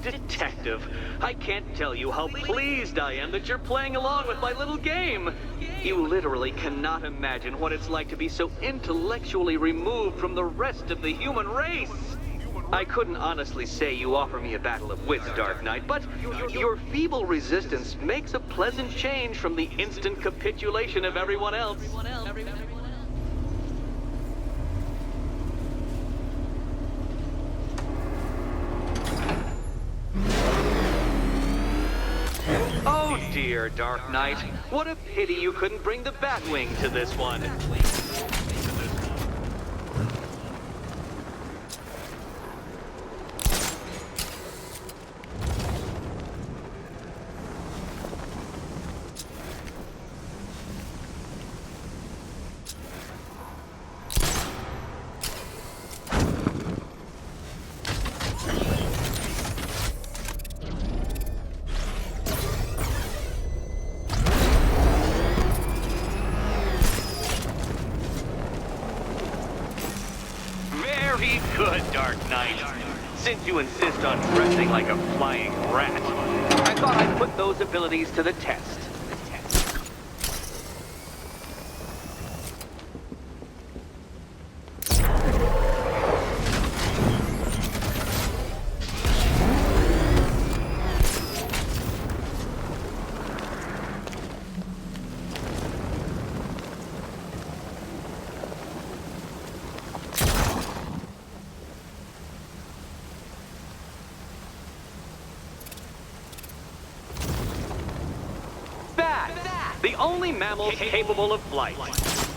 Detective, I can't tell you how pleased I am that you're playing along with my little game. You literally cannot imagine what it's like to be so intellectually removed from the rest of the human race. I couldn't honestly say you offer me a battle of wits, Dark Knight, but your feeble resistance makes a pleasant change from the instant capitulation of everyone else. Oh dear, Dark Knight. What a pity you couldn't bring the Batwing to this one. Very good, Dark Knight. Since you insist on dressing like a flying rat, I thought I'd put those abilities to the test. The only mammal capable of flight.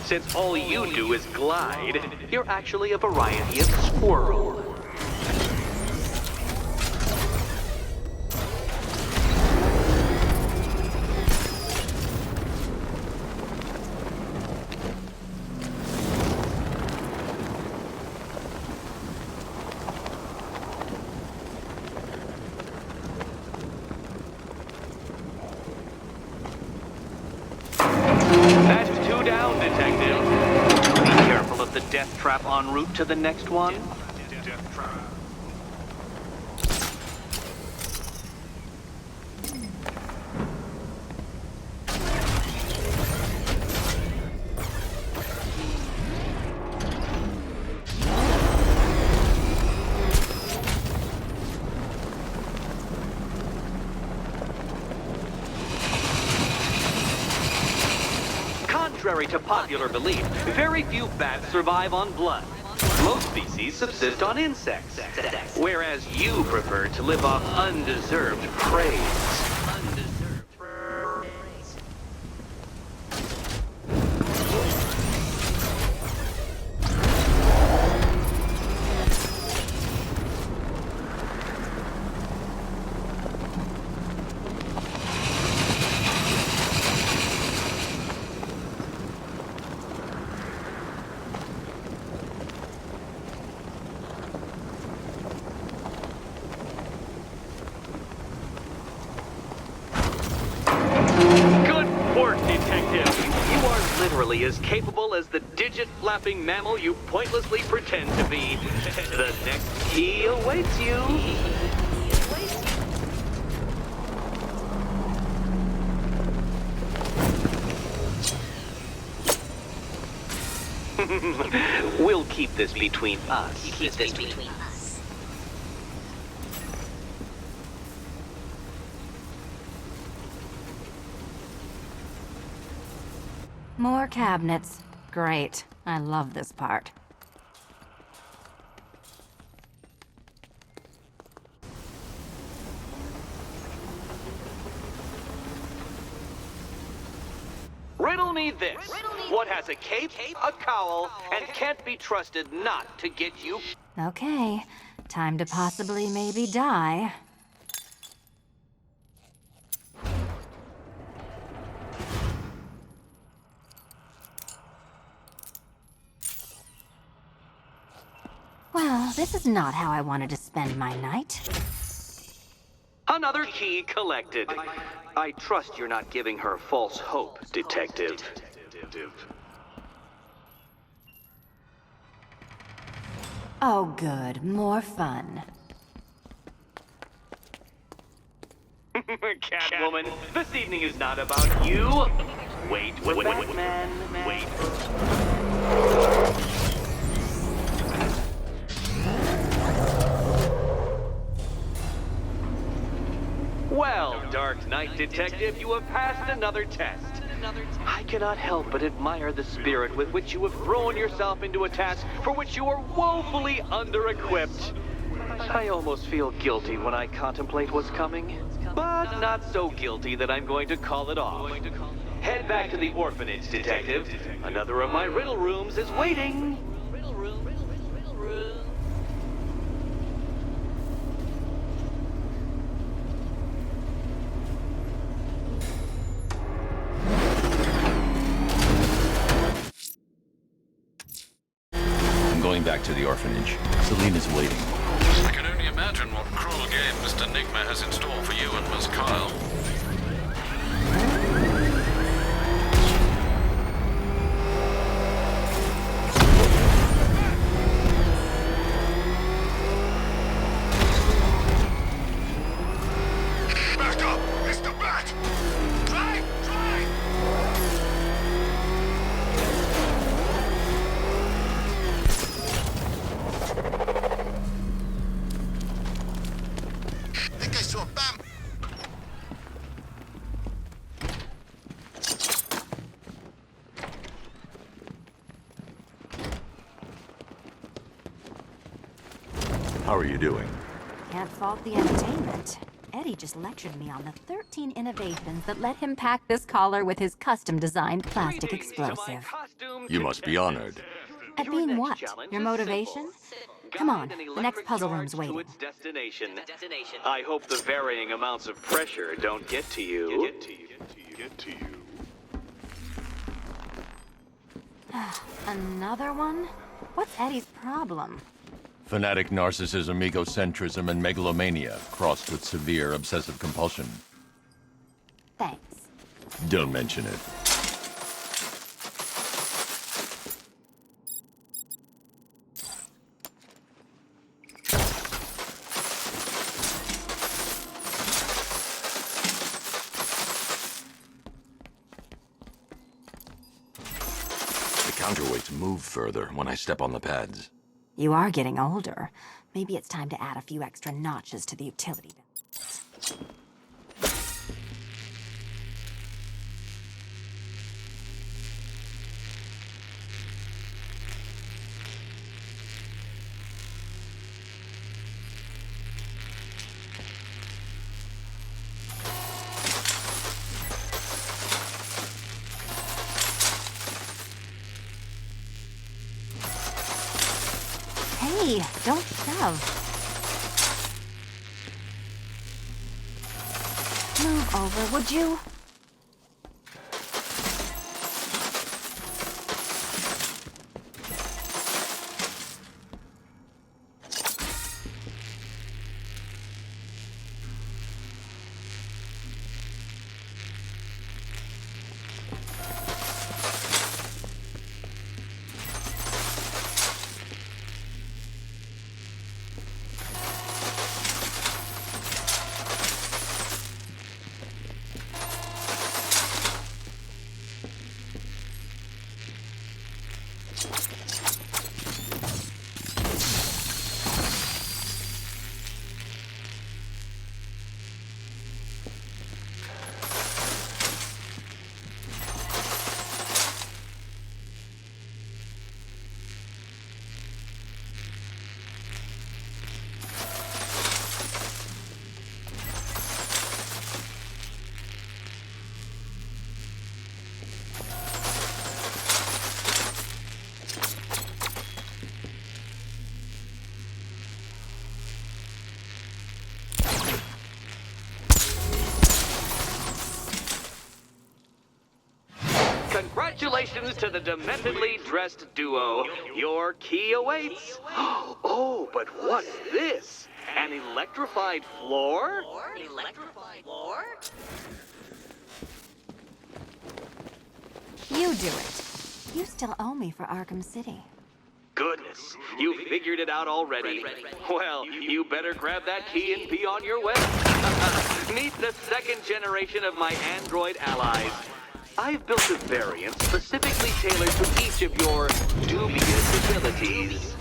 Since all you do is glide, you're actually a variety of squirrel. The death trap en route to the next one? Contrary to popular belief, very few bats survive on blood. Most species subsist on insects, whereas you prefer to live off undeserved praise. Literally as capable as the digit-flapping mammal you pointlessly pretend to be. The next key awaits you. We'll keep this between us. More cabinets. Great. I love this part. Riddle me this. What has a cape, a cowl, and can't be trusted not to get you? Okay. Time to possibly maybe die. Well, Oh, this is not how I wanted to spend my night. Another key collected. I trust you're not giving her false hope, Detective. Oh, good. More fun. Catwoman, this evening is not about you. Wait, Batman. Wait. Well, Dark Knight Detective, you have passed another test. I cannot help but admire the spirit with which you have thrown yourself into a task for which you are woefully under-equipped. I almost feel guilty when I contemplate what's coming, but not so guilty that I'm going to call it off. Head back to the orphanage, Detective. Another of my riddle rooms is waiting. Riddle room. Going back to the orphanage. Selena's waiting. I can only imagine what cruel game Mr. Nigma has in store for you and Miss Kyle. Back up, Mr. Bat! Drive! Think I saw Bam. How are you doing? Can't fault the entertainment. Eddie just lectured me on the 13 innovations that let him pack this collar with his custom-designed plastic Greetings to my explosive. costume You must be honored. At Your being next what? challenge Your is motivation? simple. Come on, Guide an the next electric puzzle charge room's to waiting. its destination. I hope the varying amounts of pressure don't get to you. Another one? What's Eddie's problem? Fanatic narcissism, egocentrism, and megalomania, crossed with severe obsessive compulsion. Thanks. Don't mention it. The counterweights move further when I step on the pads. You are getting older. Maybe it's time to add a few extra notches to the utility belt. Hey, don't shove. Move over, would you? Congratulations to the dementedly dressed duo. Your key awaits. Oh, but what's this? An electrified floor? Electrified floor? You do it. You still owe me for Arkham City. Goodness, you figured it out already. Well, you better grab that key and be on your way. Meet the second generation of my android allies. I've built a variant specifically tailored to each of your dubious abilities.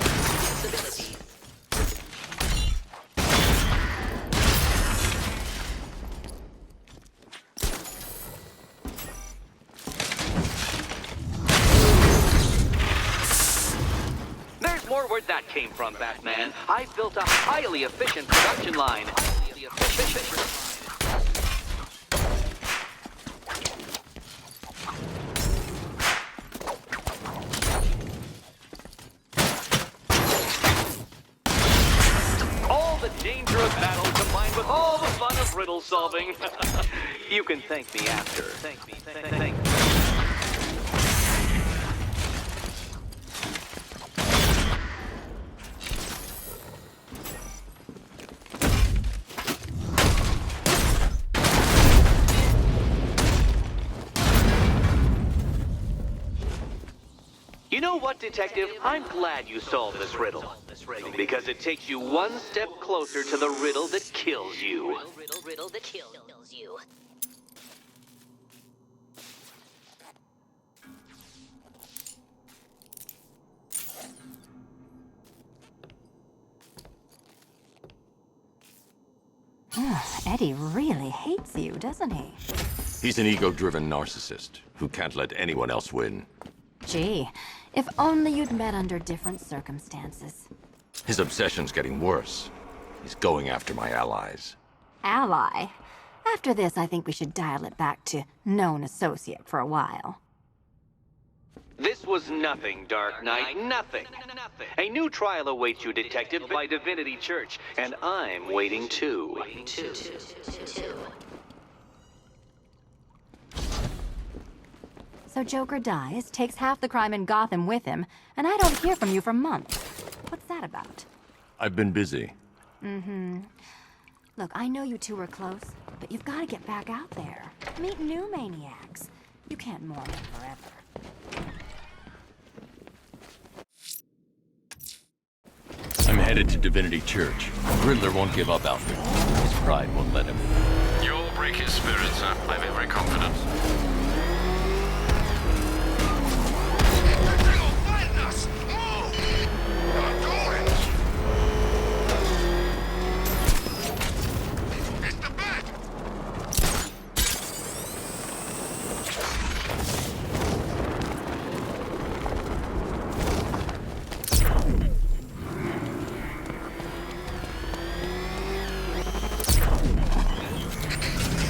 There's more where that came from, Batman. I've built a highly efficient production line. All the danger of battle combined with all the fun of riddle solving. You can thank me after. Thank me. You know what, Detective? I'm glad you solved this riddle. Because it takes you one step closer to the riddle that kills you. Riddle that kills you. Eddie really hates you, doesn't he? He's an ego-driven narcissist who can't let anyone else win. Gee, if only you'd met under different circumstances. His obsession's getting worse. He's going after my allies. Ally? After this, I think we should dial it back to known associate for a while. This was nothing, Dark Knight, nothing. A new trial awaits you, Detective, by Divinity Church, and I'm waiting too. So Joker dies, takes half the crime in Gotham with him, and I don't hear from you for months. What's that about? I've been busy. Look, I know you two were close, but you've got to get back out there. Meet new maniacs. You can't mourn them forever. I'm headed to Divinity Church. Riddler won't give up out there. His pride won't let him. You'll break his spirit, sir. I've every confidence. They're all fighting us! Move! I'm going! It's the Bat!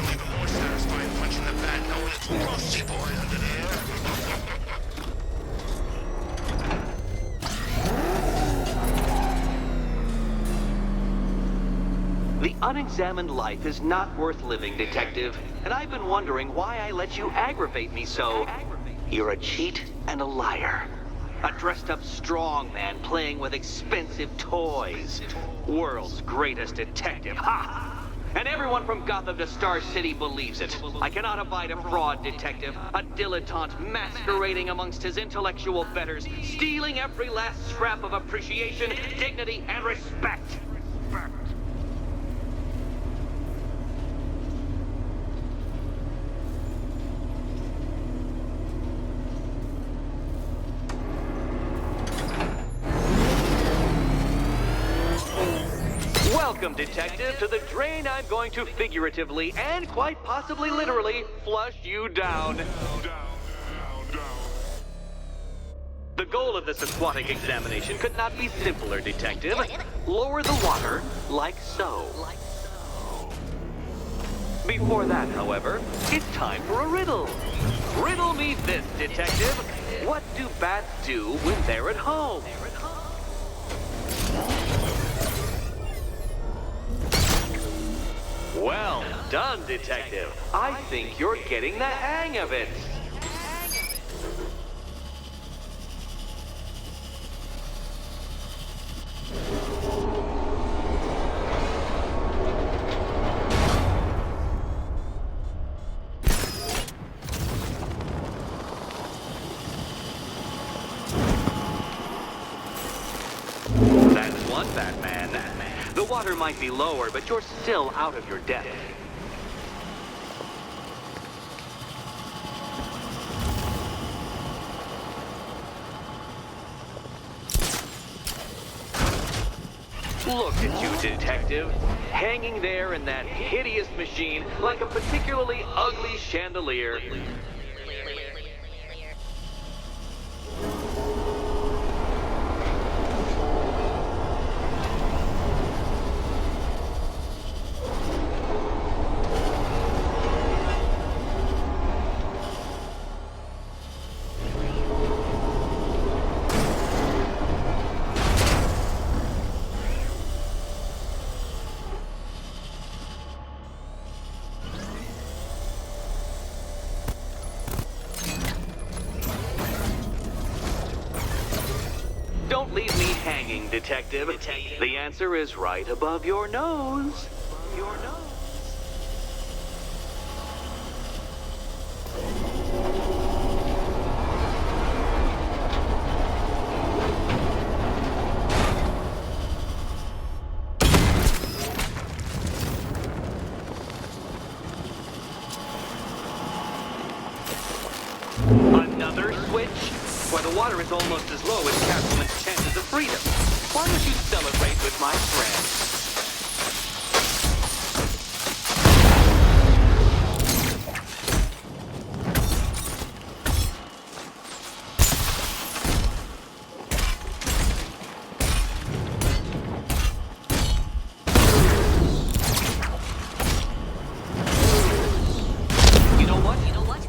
Even more satisfying punching the Bat knowing it's Rusty Boy under there. The unexamined life is not worth living, Detective, and I've been wondering why I let you aggravate me so. You're a cheat and a liar. A dressed-up strongman playing with expensive toys. World's greatest detective, ha! And everyone from Gotham to Star City believes it. I cannot abide a fraud, Detective. A dilettante masquerading amongst his intellectual betters, stealing every last scrap of appreciation, dignity, and respect. Welcome, Detective, to the drain I'm going to figuratively and quite possibly literally flush you down. The goal of this aquatic examination could not be simpler, Detective. Lower the water, like so. Before that, however, it's time for a riddle. Riddle me this, Detective. What do bats do when they're at home? Well done, Detective. I think you're getting the hang of it. on, Batman. The water might be lower, but you're still out of your depth. Look at you, Detective. Hanging there in that hideous machine like a particularly ugly chandelier. Don't leave me hanging, Detective. The answer is right above your nose. Your nose. Another switch? Why, the water is almost as low as Catwoman's chances of freedom. Why don't you celebrate with my friend?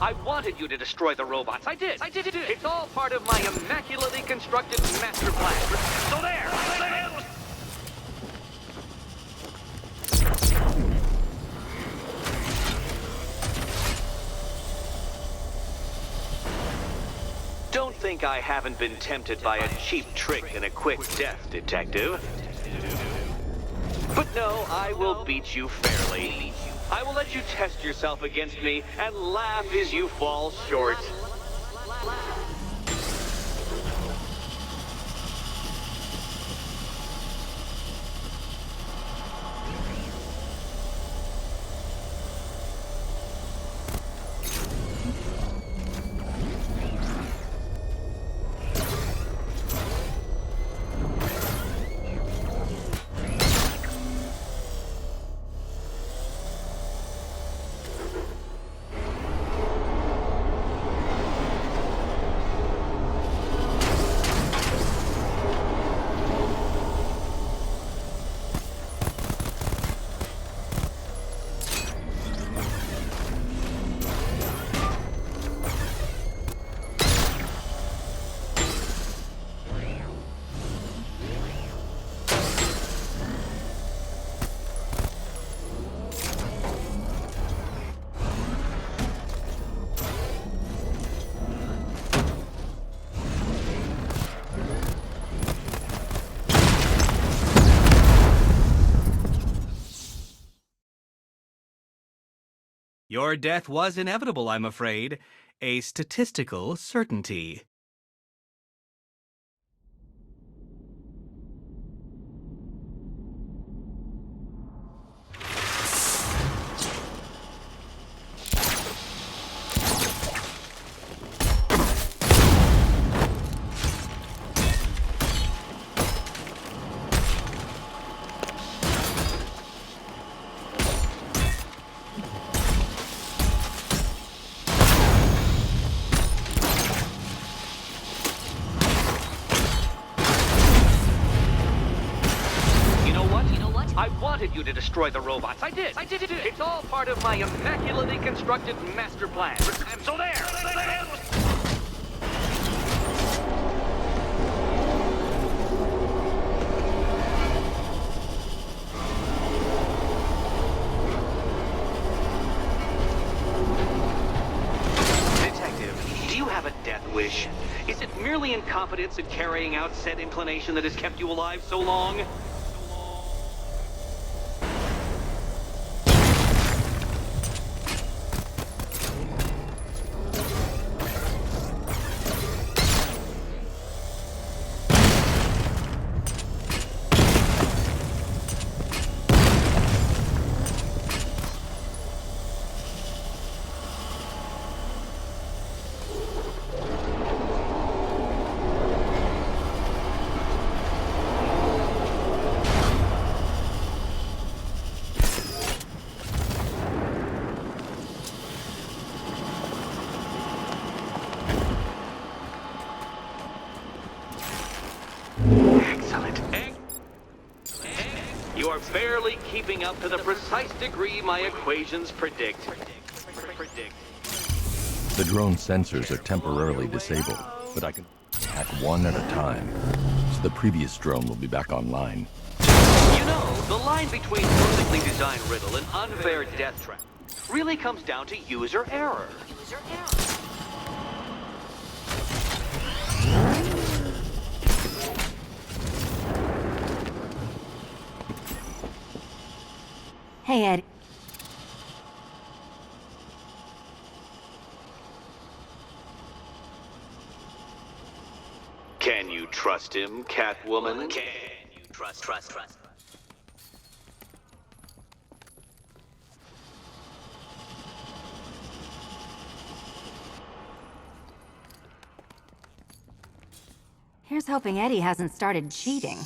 I wanted you to destroy the robots. I did. It's all part of my immaculately constructed master plan. So there! Don't think I haven't been tempted by a cheap trick and a quick death, Detective. But no, I will beat you fairly. I will let you test yourself against me and laugh as you fall short. Your death was inevitable, I'm afraid. A statistical certainty. I wanted you to destroy the robots. I did. It's all part of my immaculately constructed master plan. So there! Detective, do you have a death wish? Is it merely incompetence in carrying out said inclination that has kept you alive so long? barely keeping up to the precise degree my equations predict. The drone sensors are temporarily disabled, but I can hack one at a time, so the previous drone will be back online. You know, the line between perfectly designed riddle and unfair death trap really comes down to user error. Hey, Eddie. Can you trust him, Catwoman? Can you trust? Here's hoping Eddie hasn't started cheating.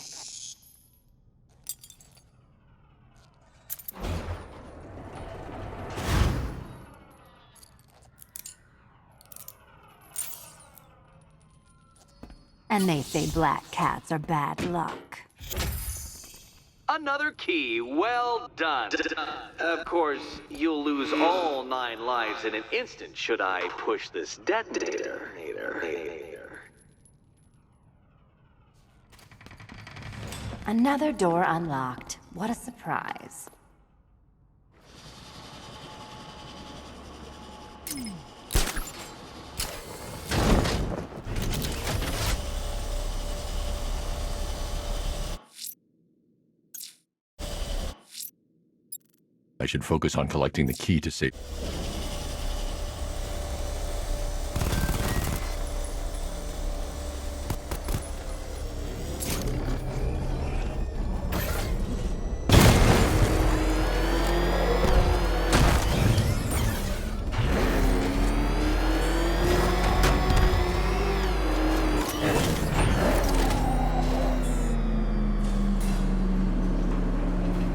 And they say black cats are bad luck. Another key, well done. Of course, you'll lose all 9 lives in an instant should I push this detonator. Another door unlocked. What a surprise. I should focus on collecting the key to save.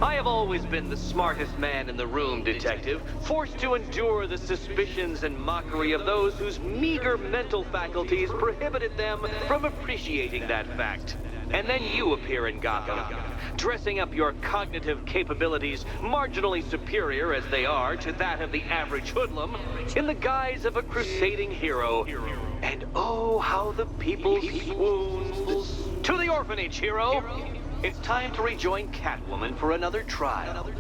I have always been the smartest man in the room, Detective, forced to endure the suspicions and mockery of those whose meager mental faculties prohibited them from appreciating that fact. And then you appear in Gotham, dressing up your cognitive capabilities marginally superior as they are to that of the average hoodlum, in the guise of a crusading hero. And oh, how the people swoon. To the orphanage, hero! It's time to rejoin Catwoman for another trial.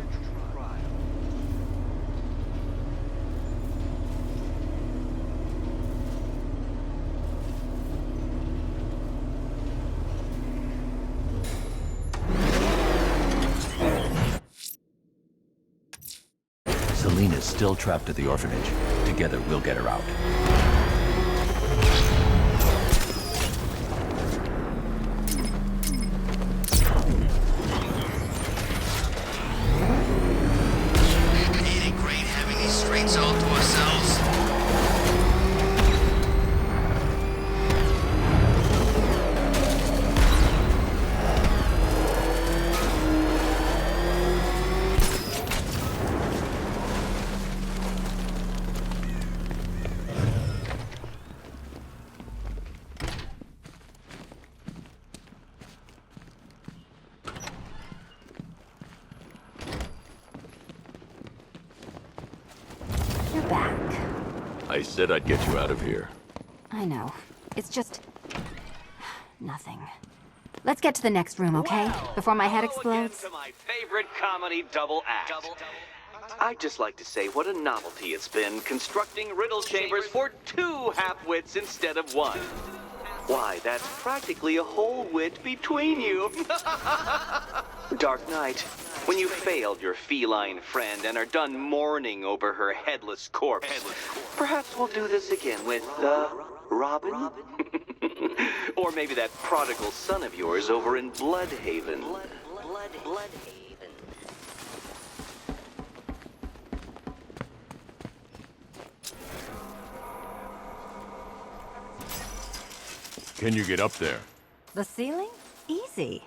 Selena's still trapped at the orphanage. Together, we'll get her out. Ain't it great having these streets all to ourselves? You're back. I said I'd get you out of here. I know. It's just... nothing. Let's get to the next room, okay? Before my head explodes. To my favorite comedy double act. I'd just like to say what a novelty it's been constructing riddle chambers for 2 half-wits instead of 1. Why, that's practically a whole wit between you. Dark Knight, when you failed your feline friend and are done mourning over her headless corpse, perhaps we'll do this again with, Robin? Or maybe that prodigal son of yours over in Bloodhaven. Bloodhaven. Can you get up there? The ceiling? Easy.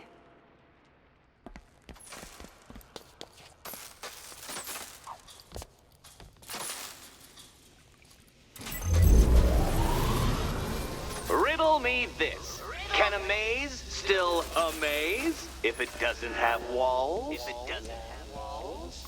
Riddle me this. Can a maze still A maze? If it doesn't have walls? If it doesn't have walls.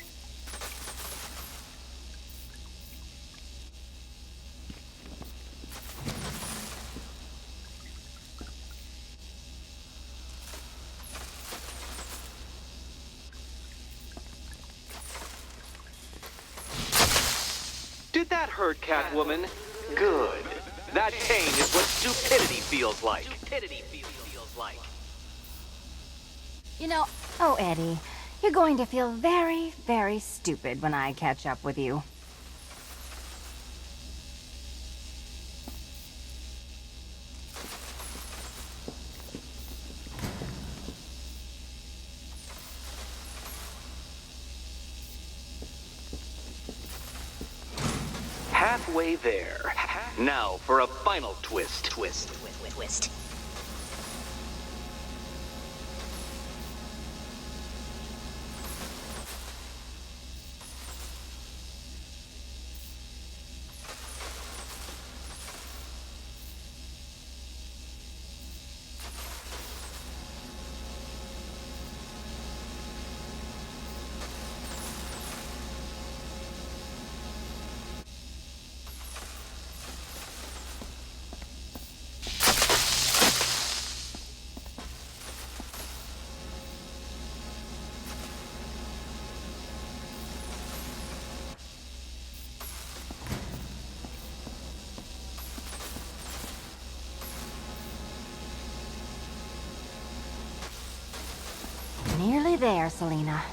Did that hurt, Catwoman? Good. That pain is what stupidity feels like. Stupidity feels like. You know, oh, Eddie, you're going to feel very, very stupid when I catch up with you. Halfway there. Now for a final twist. Twist. Nearly there, Selena.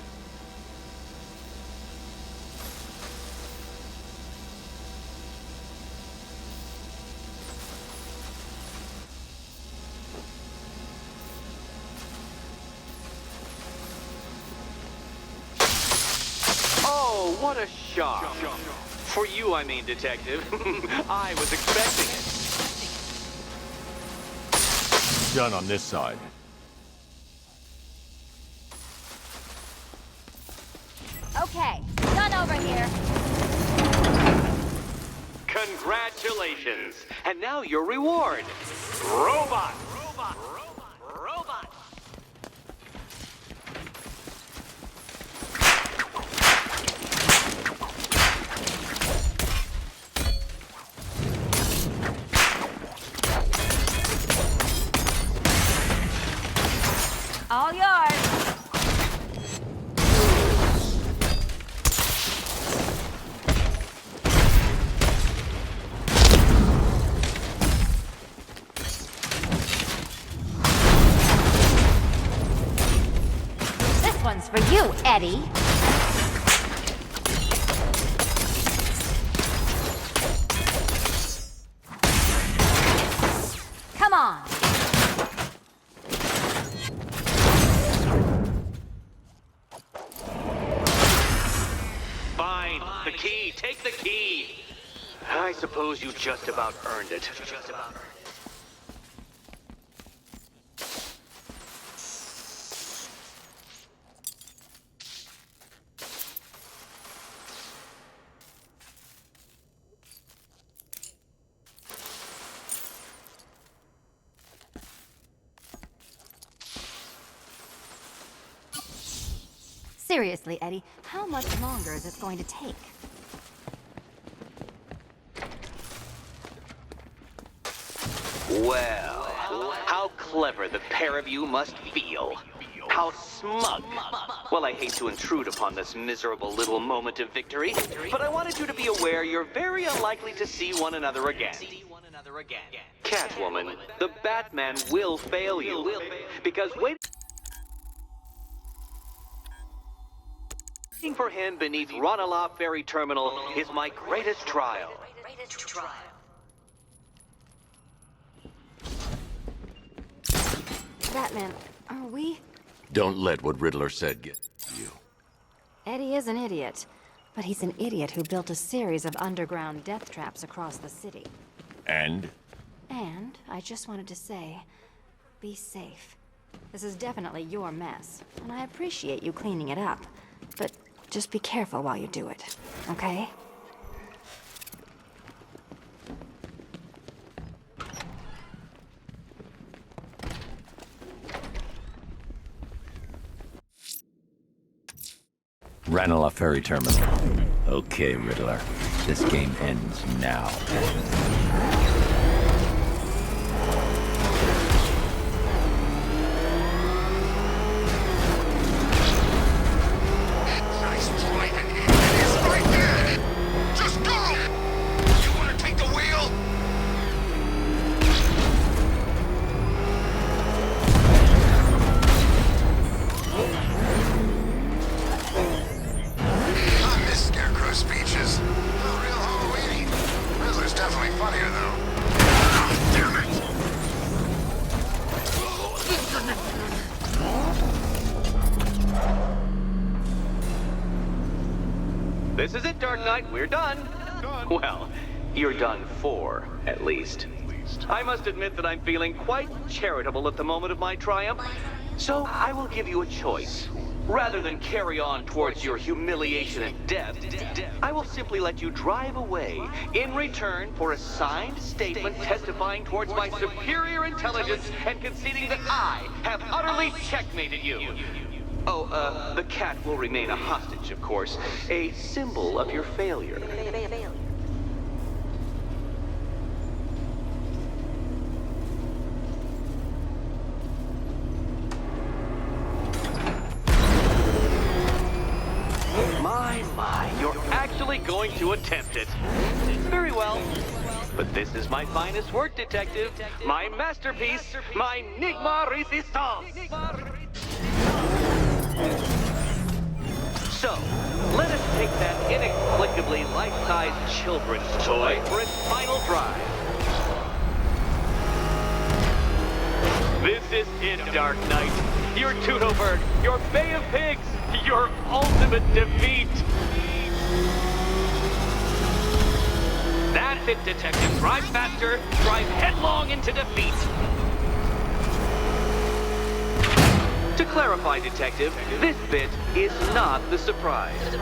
Oh, what a shock. For you, I mean, Detective. I was expecting it. Done on this side. Okay, done over here. Congratulations. And now your reward. Robot. All yours. This one's for you, Eddie. Come on. Fine. The key. Take the key. I suppose you just about earned it. Seriously, Eddie, how much longer is it going to take? Well, how clever the pair of you must feel. How smug. Well, I hate to intrude upon this miserable little moment of victory, but I wanted you to be aware you're very unlikely to see one another again. Catwoman, the Batman will fail you. Because waiting for him beneath Ranelagh Ferry Terminal is my greatest trial. Batman, are we? Don't let what Riddler said get you. Eddie is an idiot, but he's an idiot who built a series of underground death traps across the city. And? And I just wanted to say, be safe. This is definitely your mess, and I appreciate you cleaning it up. But just be careful while you do it, okay? Ranelagh Ferry Terminal. Okay, Riddler. This game ends now. Nice driving. It's right there. Just go. You want to take the wheel? I miss Scarecrow speeches. Oh, real Halloweeny. Riddler's definitely funnier, though. Oh, damn it! This is it, Dark Knight. We're done. Well, you're done for, at least. I must admit that I'm feeling quite charitable at the moment of my triumph. So I will give you a choice. Rather than carry on towards your humiliation and death, I will simply let you drive away in return for a signed statement testifying towards my superior intelligence and conceding that I have utterly checkmated you. Oh, the cat will remain a hostage, of course. A symbol of your failure. My, you're actually going to attempt it. Very well. But this is my finest work, Detective. My masterpiece, my Enigma Resistance. So, let us take that inexplicably life-sized children's toy for its final drive. This is it, Dark Knight. Your Tudoberg, your Bay of Pigs, your ultimate defeat. That's it, Detective. Drive faster, drive headlong into defeat. To clarify, Detective, this bit is not the surprise.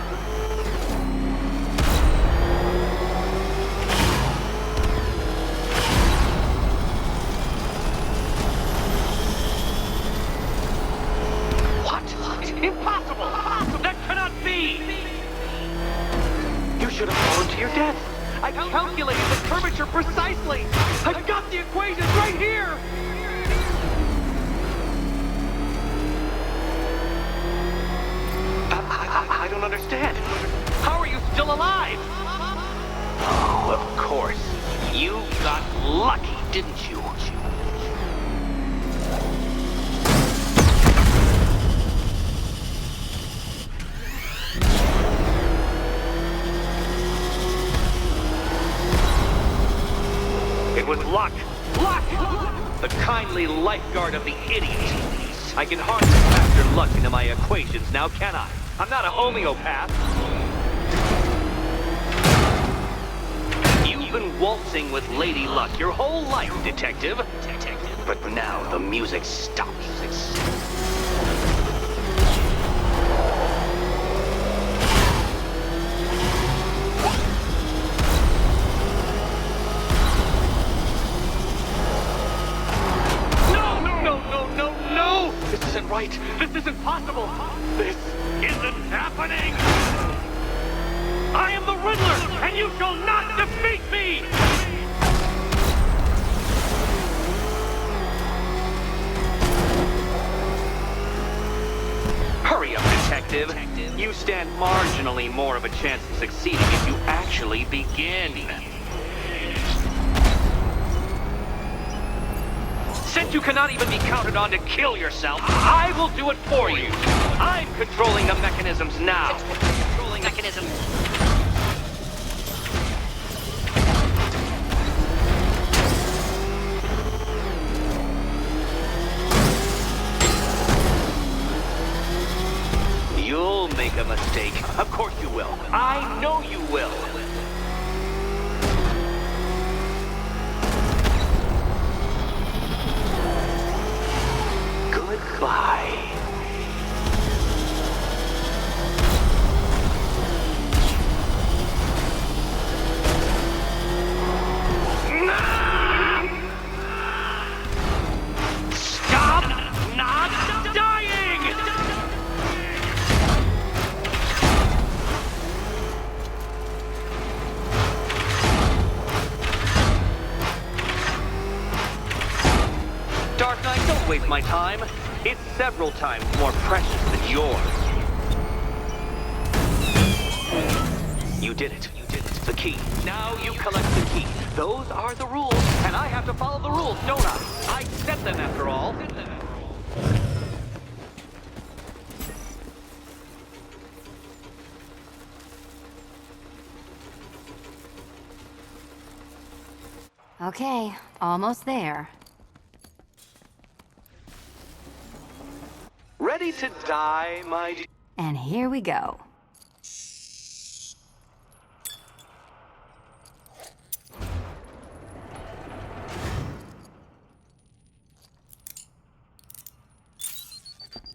Impossible! That cannot be! You should have fallen to your death. I calculated the curvature precisely. I've got the equations right here. I don't understand. How are you still alive? Oh, of course. You got lucky, didn't you? It was luck. Luck! The kindly lifeguard of the idiot. I can hardly factor luck into my equations now, can I? I'm not a homeopath. You've been waltzing with Lady Luck your whole life, Detective. But now the music stops. No! This isn't right. This isn't possible. This isn't happening. I am the Riddler, and you shall not defeat me! Hurry up, Detective. You stand marginally more of a chance of succeeding if you actually begin. Since you cannot even be counted on to kill yourself, I will do it for you. I'm controlling the mechanisms now. Controlling mechanisms. You'll make a mistake. Of course you will. I know you will. Goodbye. Stop not dying! my time, it's several times more precious than yours. You did it. The key. Now you collect the key. Those are the rules, and I have to follow the rules, don't I? I set them after all. Okay, almost there. Ready to die, my... And here we go.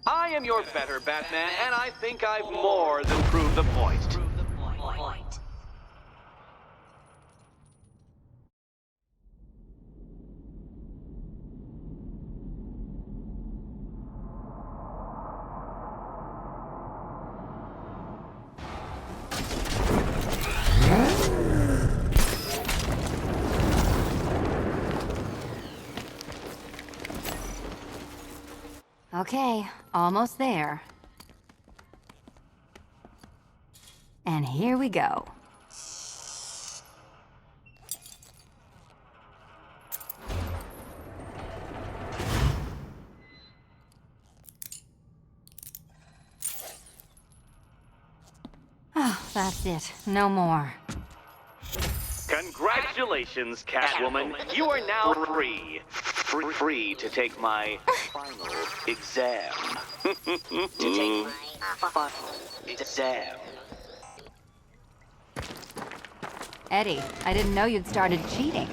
I am your better Batman, and I think I've more than proved the point. Okay, almost there. And here we go. Oh, that's it. No more. Congratulations, Catwoman. You are now free. Free to take my final exam. To take my final exam. Eddie, I didn't know you'd started cheating.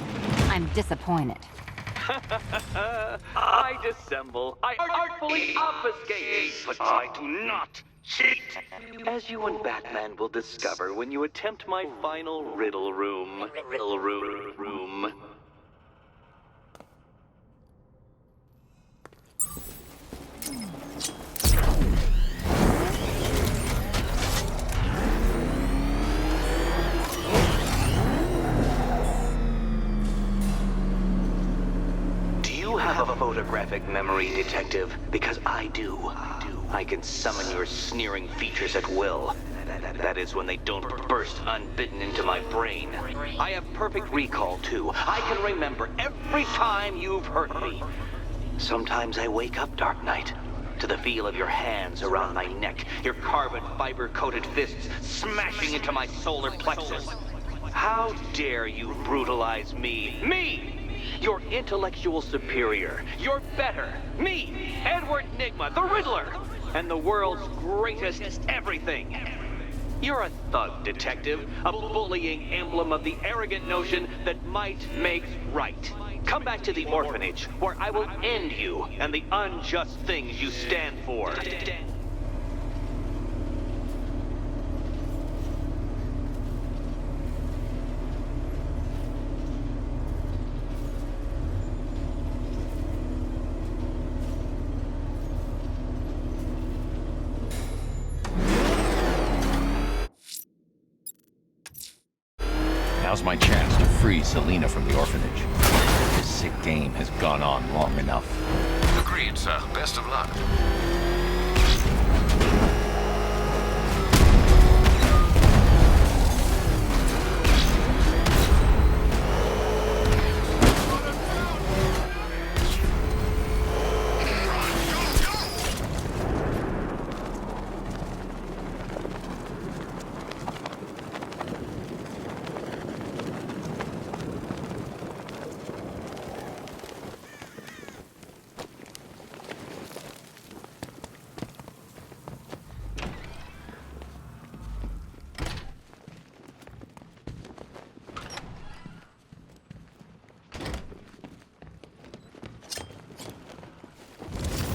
I'm disappointed. I dissemble. I artfully obfuscate. But I do not cheat. As you and Batman will discover when you attempt my final riddle room. Riddle room. Do you have a photographic memory, Detective? Because I do. I can summon your sneering features at will. That is when they don't burst unbidden into my brain. I have perfect recall, too. I can remember every time you've hurt me. Sometimes I wake up, Dark Knight, to the feel of your hands around my neck, your carbon fiber-coated fists smashing into my solar plexus. How dare you brutalize me? Me! Your intellectual superior. You're better. Me, Edward Nygma, the Riddler, and the world's greatest everything. You're a thug, Detective, a bullying emblem of the arrogant notion that might makes right. Come back to the orphanage, where I will end you and the unjust things you stand for. Now's my chance to free Selina from the orphanage. This sick game has gone on long enough. Agreed, sir. Best of luck.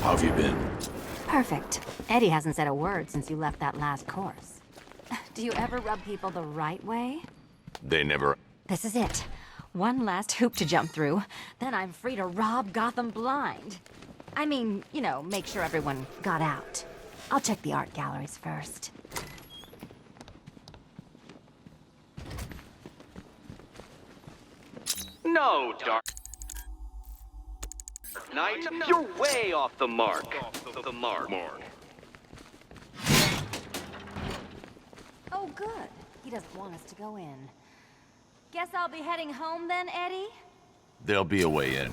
How have you been? Perfect. Eddie hasn't said a word since you left that last course. Do you ever rub people the right way? They never... This is it. One last hoop to jump through, then I'm free to rob Gotham blind. I mean, you know, make sure everyone got out. I'll check the art galleries first. No, Dark Knight. You're way off the mark. Oh, good. He doesn't want us to go in. Guess I'll be heading home then, Eddie? There'll be a way in.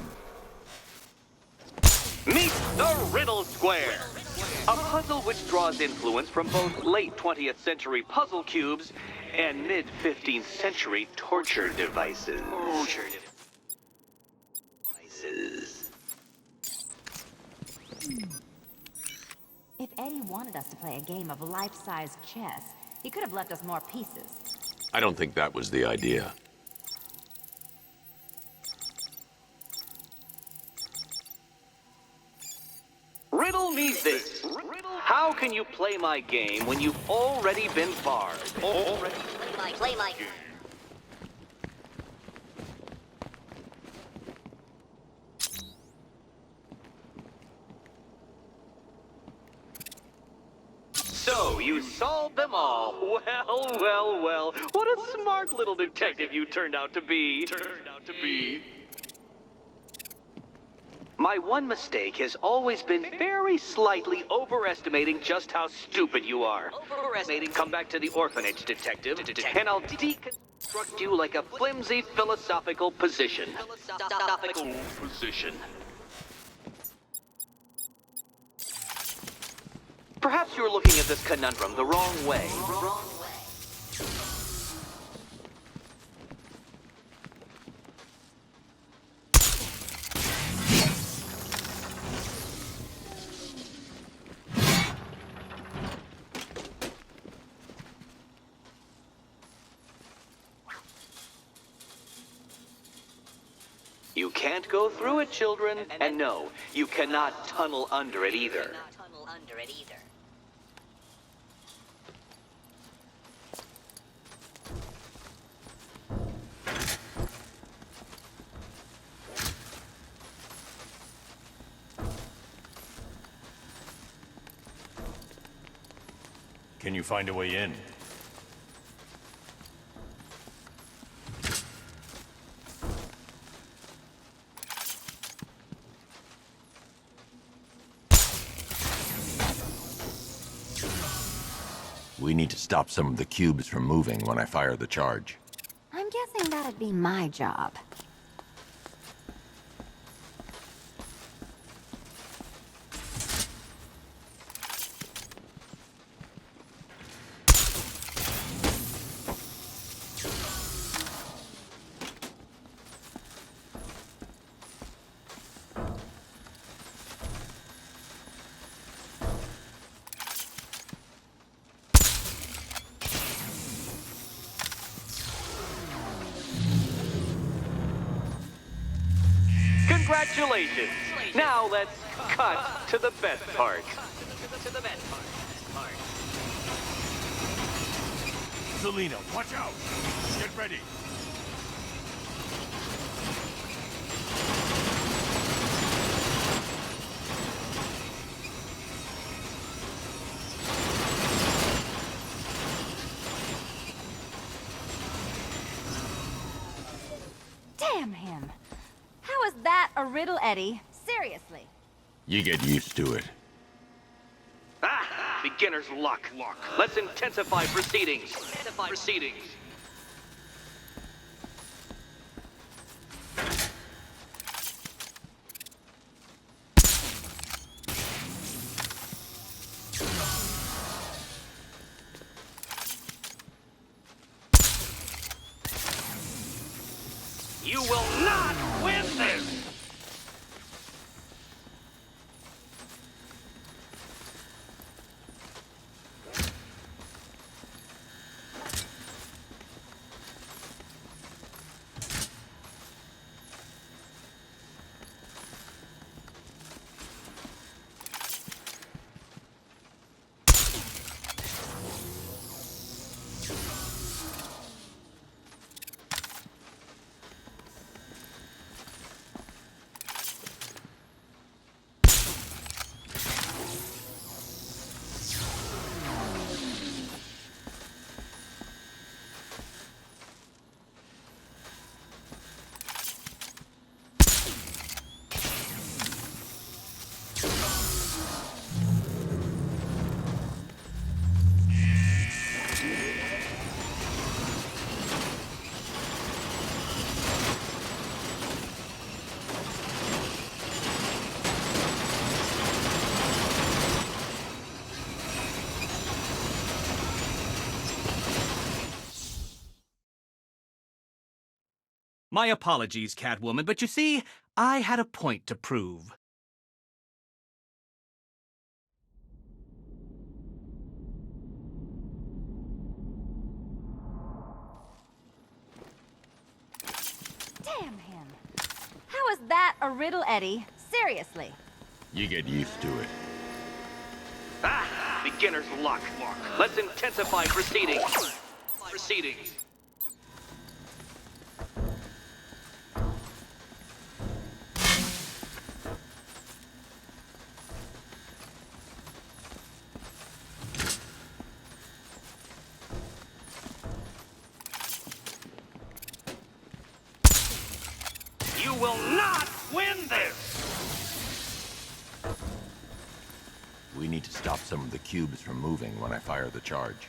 Meet the Riddle Square, a puzzle which draws influence from both late 20th century puzzle cubes and mid-15th century torture devices. If Eddie wanted us to play a game of life-size chess, he could have left us more pieces. I don't think that was the idea. Riddle me this. How can you play my game when you've already been barred? Play my. So, you solved them all. Well. What a smart little detective you turned out to be. My one mistake has always been very slightly overestimating just how stupid you are. Come back to the orphanage, detective, and I'll deconstruct you like a flimsy philosophical position. Perhaps you're looking at this conundrum the wrong way. You can't go through it, children. And no, you cannot tunnel under it either. Can you find a way in? We need to stop some of the cubes from moving when I fire the charge. I'm guessing that'd be my job. Congratulations! Now let's cut to the best part. Selena, watch out! Get ready! Damn him! How is that a riddle, Eddie? Seriously. You get used to it. Ah! Beginner's luck. Let's intensify proceedings. You will not win this! My apologies, Catwoman, but you see, I had a point to prove. Damn him. How is that a riddle, Eddie? Seriously. You get used to it. Ah! Beginner's luck. Let's intensify proceedings. Proceedings. You will not win this! We need to stop some of the cubes from moving when I fire the charge.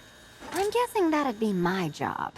I'm guessing that'd be my job.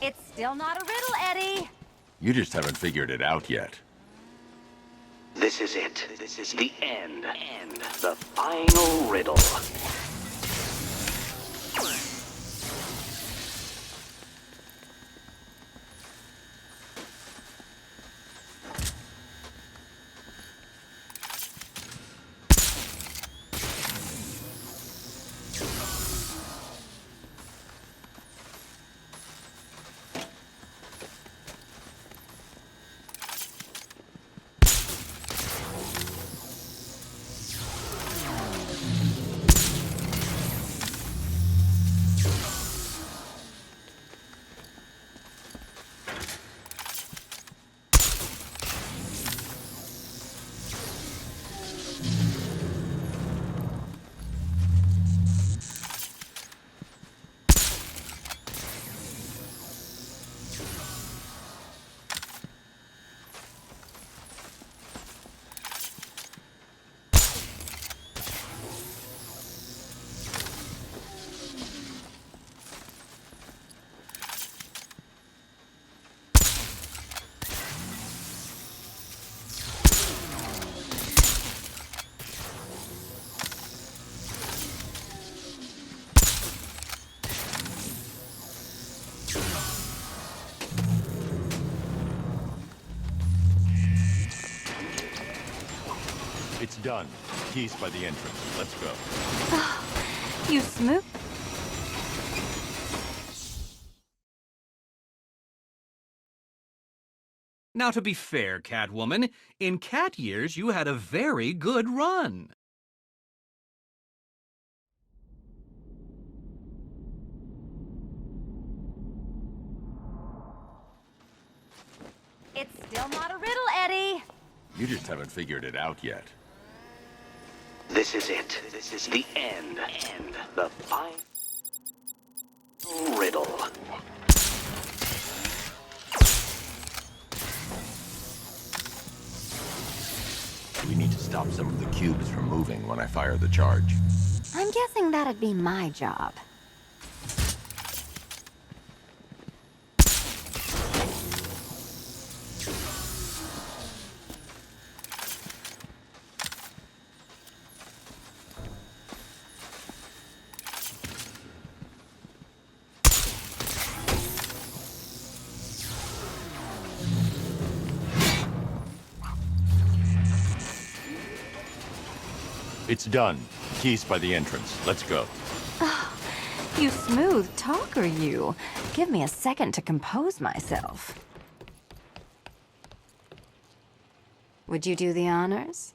It's still not a riddle, Eddie. You just haven't figured it out yet. This is it. This is the end. The final riddle. It's done. Keys by the entrance. Let's go. You smooth. Now, to be fair, Catwoman, in cat years, you had a very good run. It's still not a riddle, Eddie. You just haven't figured it out yet. This is it. This is the end. The final riddle. We need to stop some of the cubes from moving when I fire the charge. I'm guessing that'd be my job. It's done. Keys by the entrance. Let's go. You smooth talker, you. Give me a second to compose myself. Would you do the honors?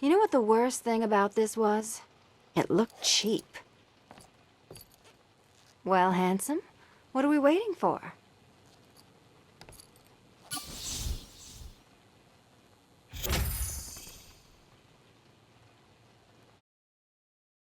You know what the worst thing about this was? It looked cheap. Well, handsome, what are we waiting for?